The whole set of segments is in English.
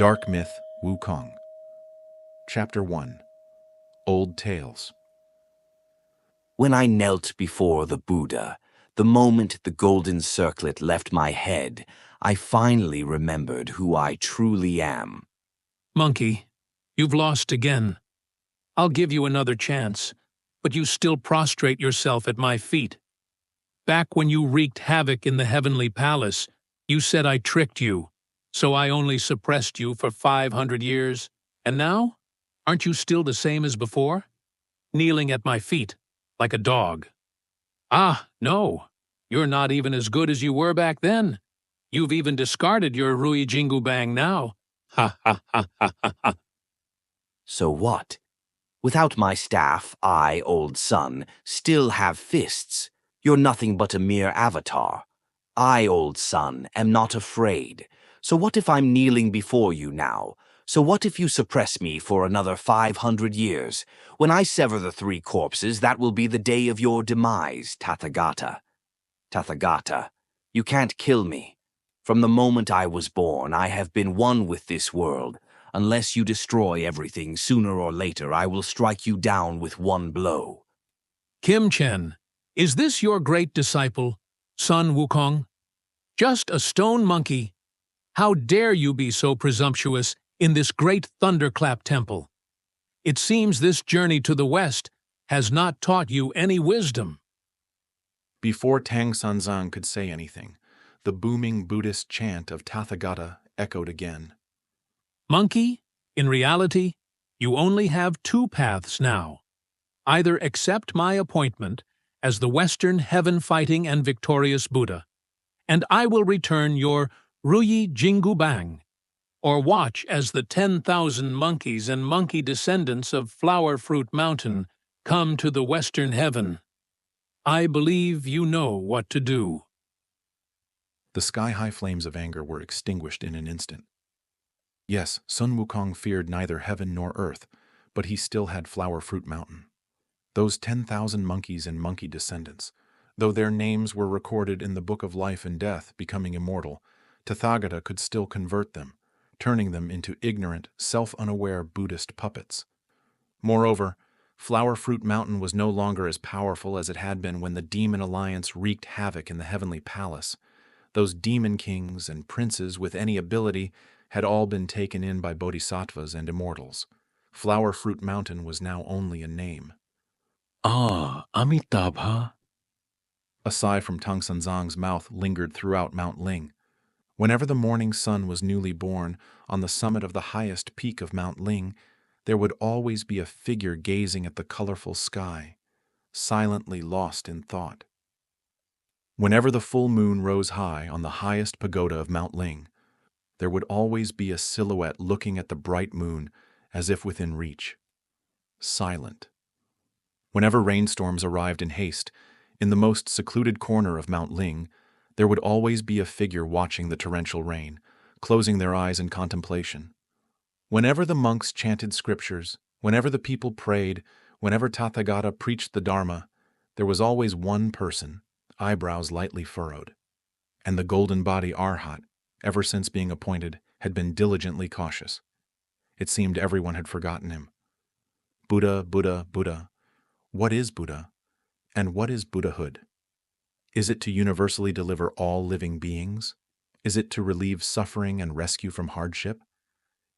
Dark Myth WuKong. Chapter 1. Old Tales. When I knelt before the Buddha, the moment the golden circlet left my head, I finally remembered who I truly am. Monkey, you've lost again. I'll give you another chance, but you still prostrate yourself at my feet. Back when you wreaked havoc in the heavenly palace, you said I tricked you, so I only suppressed you for 500 years. And now? Aren't you still the same as before? Kneeling at my feet, like a dog. Ah, no. You're not even as good as you were back then. You've even discarded your Rui Jingubang now. Ha ha ha ha ha ha. So what? Without my staff, I, old son, still have fists. You're nothing but a mere avatar. I, old son, am not afraid. So what if I'm kneeling before you now? So what if you suppress me for another 500 years? When I sever the three corpses, that will be the day of your demise, Tathagata. Tathagata, you can't kill me. From the moment I was born, I have been one with this world. Unless you destroy everything, sooner or later I will strike you down with one blow. Kim Chen, is this your great disciple, son WuKong? Just a stone monkey. How dare you be so presumptuous in this great thunderclap temple? It seems this journey to the west has not taught you any wisdom. Before Tang Sanzang could say anything, the booming Buddhist chant of Tathagata echoed again. Monkey, in reality, you only have two paths now. Either accept my appointment as the Western heaven-fighting and victorious Buddha, and I will return your Rui Jingubang, or watch as the 10,000 monkeys and monkey descendants of Flower Fruit Mountain come to the Western heaven. I believe you know what to do. The sky-high flames of anger were extinguished in an instant. Yes, Sun Wukong feared neither heaven nor earth, but he still had Flower Fruit Mountain. Those 10,000 monkeys and monkey descendants, though their names were recorded in the Book of Life and Death, becoming immortal, Tathagata could still convert them, turning them into ignorant, self-unaware Buddhist puppets. Moreover, Flower Fruit Mountain was no longer as powerful as it had been when the Demon Alliance wreaked havoc in the heavenly palace. Those demon kings and princes with any ability had all been taken in by bodhisattvas and immortals. Flower Fruit Mountain was now only a name. Ah, Amitabha. A sigh from Tang Sanzang's mouth lingered throughout Mount Ling. Whenever the morning sun was newly born, on the summit of the highest peak of Mount Ling, there would always be a figure gazing at the colorful sky, silently lost in thought. Whenever the full moon rose high on the highest pagoda of Mount Ling, there would always be a silhouette looking at the bright moon as if within reach, silent. Whenever rainstorms arrived in haste, in the most secluded corner of Mount Ling, there would always be a figure watching the torrential rain, closing their eyes in contemplation. Whenever the monks chanted scriptures, whenever the people prayed, whenever Tathagata preached the Dharma, there was always one person, eyebrows lightly furrowed. And the golden body Arhat, ever since being appointed, had been diligently cautious. It seemed everyone had forgotten him. Buddha, Buddha, Buddha. What is Buddha? And what is Buddhahood? Is it to universally deliver all living beings? Is it to relieve suffering and rescue from hardship?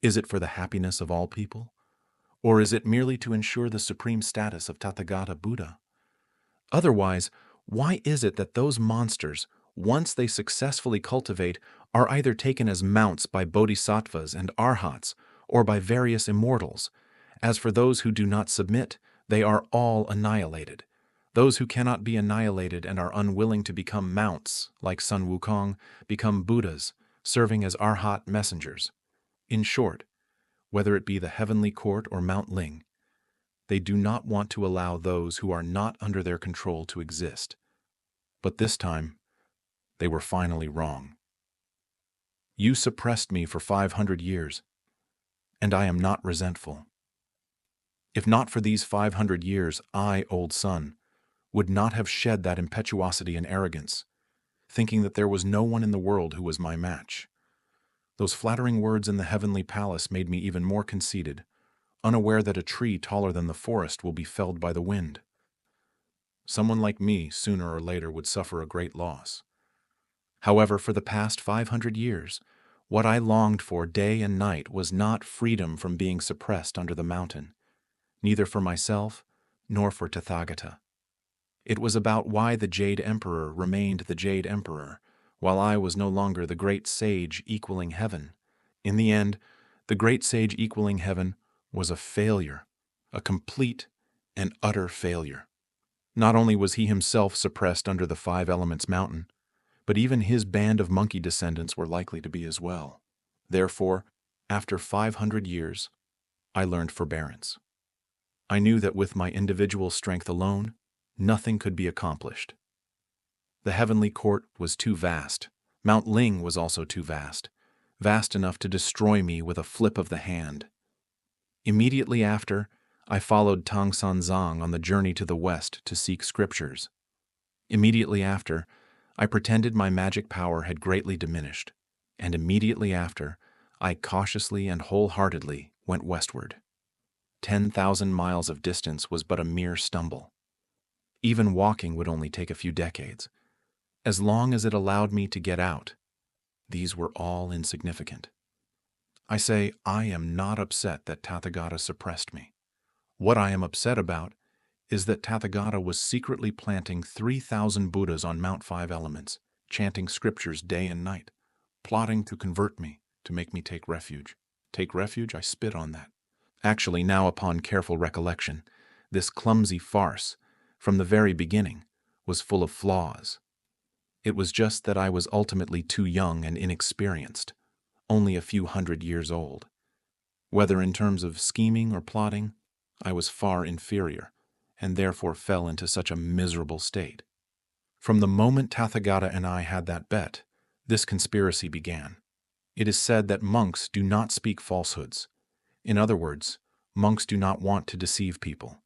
Is it for the happiness of all people? Or is it merely to ensure the supreme status of Tathagata Buddha? Otherwise, why is it that those monsters, once they successfully cultivate, are either taken as mounts by bodhisattvas and arhats, or by various immortals? As for those who do not submit, they are all annihilated. Those who cannot be annihilated and are unwilling to become mounts, like Sun Wukong, become Buddhas, serving as arhat messengers. In short, whether it be the heavenly court or Mount Ling, they do not want to allow those who are not under their control to exist. But this time, they were finally wrong. You suppressed me for 500 years, and I am not resentful. If not for these 500 years, I, old son, would not have shed that impetuosity and arrogance, thinking that there was no one in the world who was my match. Those flattering words in the heavenly palace made me even more conceited, unaware that a tree taller than the forest will be felled by the wind. Someone like me, sooner or later, would suffer a great loss. However, for the past 500 years, what I longed for day and night was not freedom from being suppressed under the mountain, neither for myself nor for Tathagata. It was about why the Jade Emperor remained the Jade Emperor, while I was no longer the great sage equaling heaven. In the end, the great sage equaling heaven was a failure, a complete and utter failure. Not only was he himself suppressed under the Five Elements Mountain, but even his band of monkey descendants were likely to be as well. Therefore, after 500 years, I learned forbearance. I knew that with my individual strength alone, nothing could be accomplished. The heavenly court was too vast. Mount Ling was also too vast, vast enough to destroy me with a flip of the hand. Immediately after, I followed Tang Sanzang on the journey to the west to seek scriptures. Immediately after, I pretended my magic power had greatly diminished, and immediately after, I cautiously and wholeheartedly went westward. 10,000 miles of distance was but a mere stumble. Even walking would only take a few decades. As long as it allowed me to get out, these were all insignificant. I say I am not upset that Tathagata suppressed me. What I am upset about is that Tathagata was secretly planting 3,000 Buddhas on Mount Five Elements, chanting scriptures day and night, plotting to convert me, to make me take refuge. Take refuge? I spit on that. Actually, now upon careful recollection, this clumsy farce, from the very beginning, was full of flaws. It was just that I was ultimately too young and inexperienced, only a few hundred years old. Whether in terms of scheming or plotting, I was far inferior, and therefore fell into such a miserable state. From the moment Tathagata and I had that bet, this conspiracy began. It is said that monks do not speak falsehoods. In other words, monks do not want to deceive people.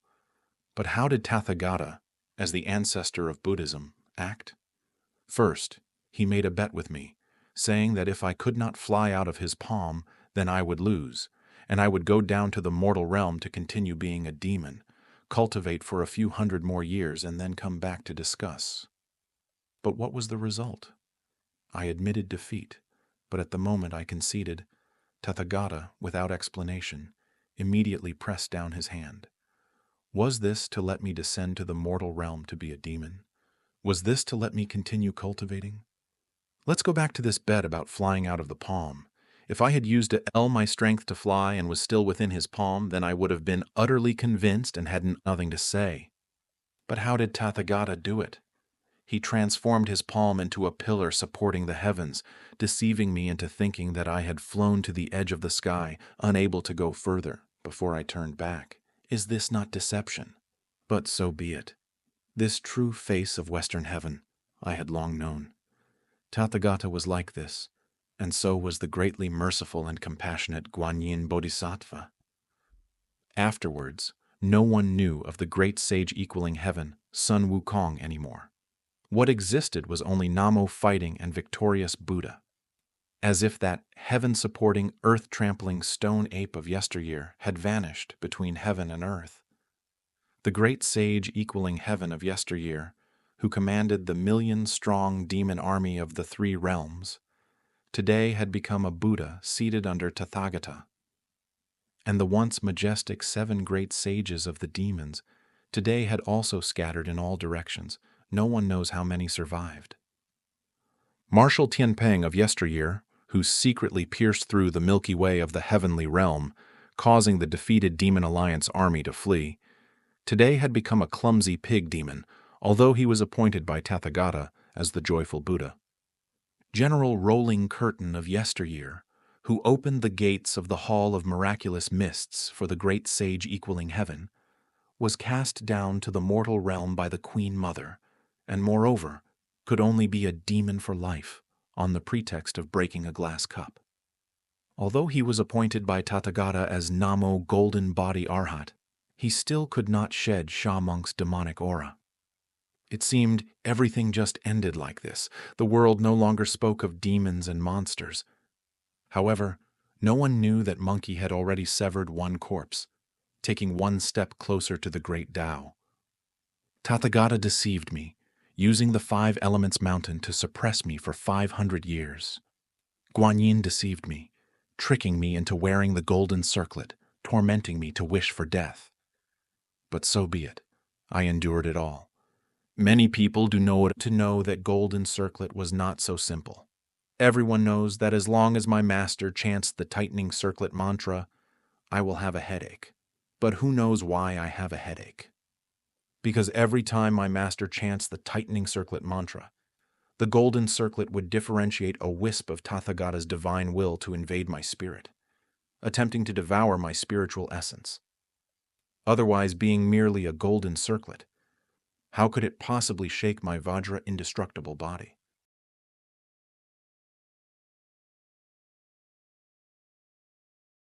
But how did Tathagata, as the ancestor of Buddhism, act? First, he made a bet with me, saying that if I could not fly out of his palm, then I would lose, and I would go down to the mortal realm to continue being a demon, cultivate for a few hundred more years, and then come back to discuss. But what was the result? I admitted defeat, but at the moment I conceded, Tathagata, without explanation, immediately pressed down his hand. Was this to let me descend to the mortal realm to be a demon? Was this to let me continue cultivating? Let's go back to this bet about flying out of the palm. If I had used all my strength to fly and was still within his palm, then I would have been utterly convinced and had nothing to say. But how did Tathagata do it? He transformed his palm into a pillar supporting the heavens, deceiving me into thinking that I had flown to the edge of the sky, unable to go further, before I turned back. Is this not deception? But so be it. This true face of Western heaven I had long known. Tathagata was like this, and so was the greatly merciful and compassionate Guanyin Bodhisattva. Afterwards, no one knew of the great sage equaling heaven, Sun WuKong, anymore. What existed was only Namo fighting and victorious Buddha. As if that heaven-supporting, earth-trampling stone ape of yesteryear had vanished between heaven and earth. The great sage equaling heaven of yesteryear, who commanded the million-strong demon army of the three realms, today had become a Buddha seated under Tathagata. And the once majestic 7 great sages of the demons today had also scattered in all directions. No one knows how many survived. Marshal Tianpeng of yesteryear, who secretly pierced through the Milky Way of the heavenly realm, causing the defeated Demon Alliance army to flee, today had become a clumsy pig demon, although he was appointed by Tathagata as the joyful Buddha. General Rolling Curtain of yesteryear, who opened the gates of the Hall of Miraculous Mists for the great sage equaling heaven, was cast down to the mortal realm by the Queen Mother, and moreover, could only be a demon for life, on the pretext of breaking a glass cup. Although he was appointed by Tathagata as Namo Golden Body Arhat, he still could not shed Sha Monk's demonic aura. It seemed everything just ended like this. The world no longer spoke of demons and monsters. However, no one knew that Monkey had already severed one corpse, taking one step closer to the great Tao. Tathagata deceived me, using the 5 Elements mountain to suppress me for 500 years. Guanyin deceived me, tricking me into wearing the golden circlet, tormenting me to wish for death. But so be it. I endured it all. Many people do know that golden circlet was not so simple. Everyone knows that as long as my master chants the tightening circlet mantra, I will have a headache. But who knows why I have a headache? Because every time my master chants the tightening circlet mantra, the golden circlet would differentiate a wisp of Tathagata's divine will to invade my spirit, attempting to devour my spiritual essence. Otherwise, being merely a golden circlet, how could it possibly shake my Vajra indestructible body?